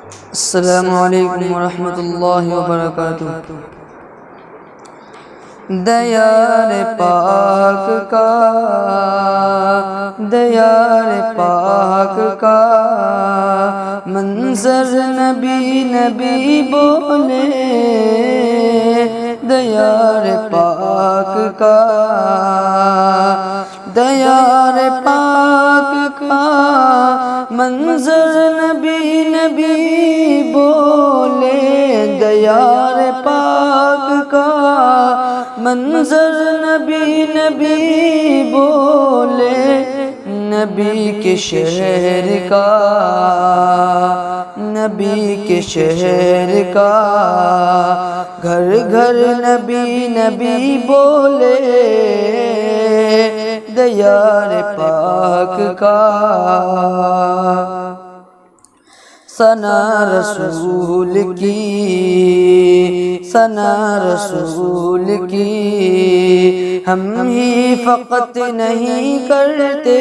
السلام علیکم ورحمۃ اللہ وبرکاتہ۔ دیار پاک کا، دیار پاک کا منظر نبی نبی بولے، دیار پاک کا، دیار پاک کا منظر نبی نبی بولے، دیار پاک کا منظر نبی نبی بولے، نبی کے شہر کا، نبی کے شہر کا گھر گھر نبی نبی بولے، دیار پاک کا۔ ثنا رسول کی، ثنا رسول کی ہم ہی فقط نہیں کرتے،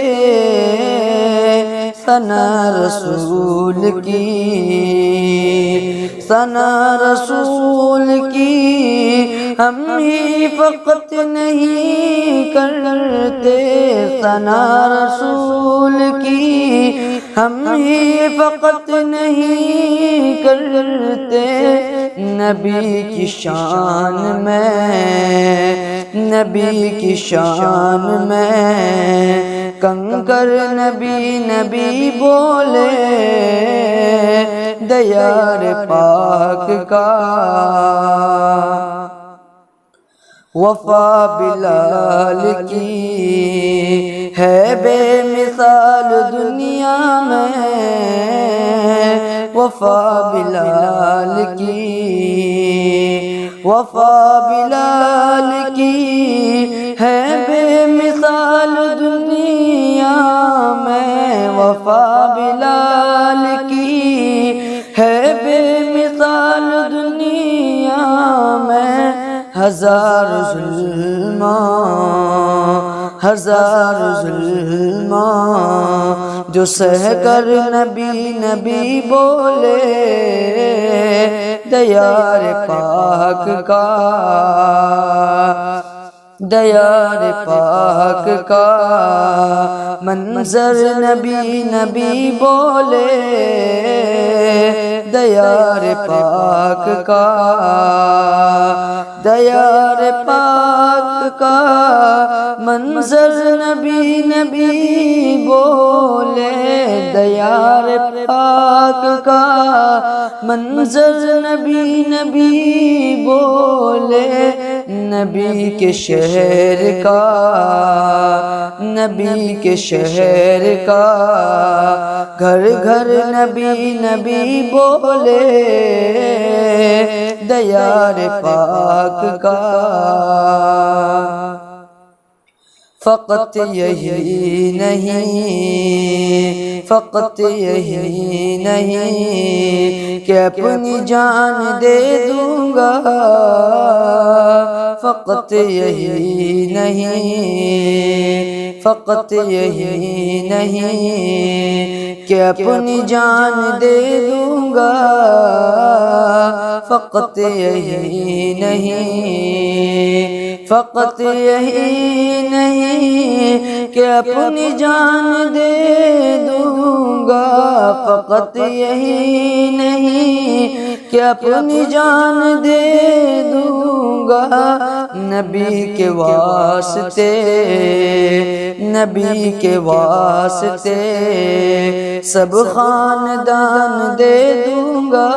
ثنا رسول کی، ثنا رسول کی ہم ہی فقط نہیں کرتے، ثنا رسول کی ہم ہی فقط نہیں کرتے، نبی کی شان میں، نبی کی شان میں کنکر نبی نبی بولے، دیار پاک کا۔ وفا بلال کی ہے بے مثال دنیا میں، وفا بلال کی، وفا بلال کی ہے بے مثال دنیا میں، وفا بلال کی ہے بے مثال دنیا میں، ہزار ظلماں، ہزار ظلماں جو سہ کر نبی نبی بولے، دیار پاک کا، دیار پاک کا منظر نبی نبی بولے، دیار پاک کا، دیار پاک کا منظر نبی نبی بولے، دیار پاک کا منظر نبی نبی بولے، نبی کے شہر کا، نبی کے شہر کا گھر گھر نبی نبی بولے، دیار پاک کا۔ فقط یہی نہیں، فقط یہی نہیں کہ اپنی جان دے دوں گا، فقط یہی نہیں، فقط یہی نہیں کہ اپنی جان دے دوں گا، فقط یہی نہیں، فقط یہی نہیں کہ اپنی جان دے دوں گا، فقط یہی نہیں کہ اپنی جان دے دوں گا، نبی کے واسطے، نبی کے واسطے سب خاندان دے دوں گا،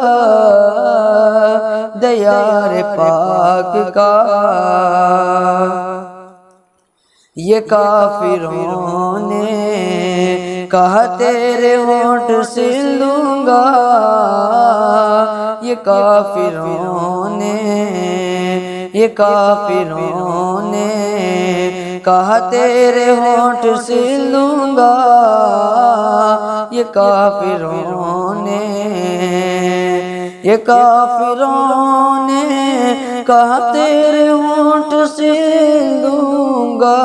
دیار پاک کا۔ یہ کافروں نے کہا تیرے ہونٹ سل دوں گا، یہ کافروں نے، یہ کافروں نے کہا تیرے ہونٹ سل دوں گا، یہ کافروں نے، یہ کافروں نے کہا تیرے ہونٹ سل دوں گا،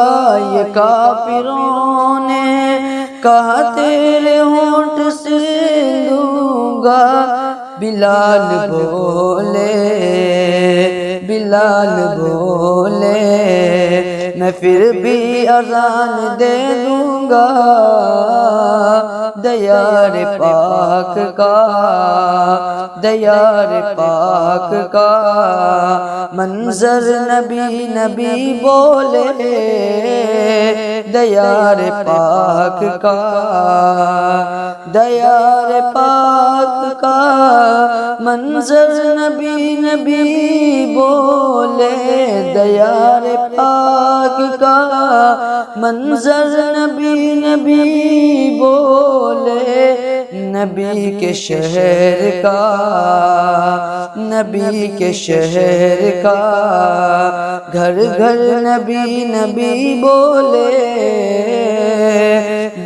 یہ کافروں نے کہا تیرے ہونٹ سل دوں گا، بلال بولے بلال بولے میں پھر بھی اذان دے دوں گا دیار پاک کا دیار پاک کا منظر نبی نبی بولے دیار پاک کا دیار پاک کا منظر نبی نبی بولے دیار پاک کا منظر نبی نبی بولے نبی کے شہر کا نبی کے شہر کا گھر گھر نبی نبی بولے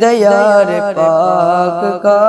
دیار پاک کا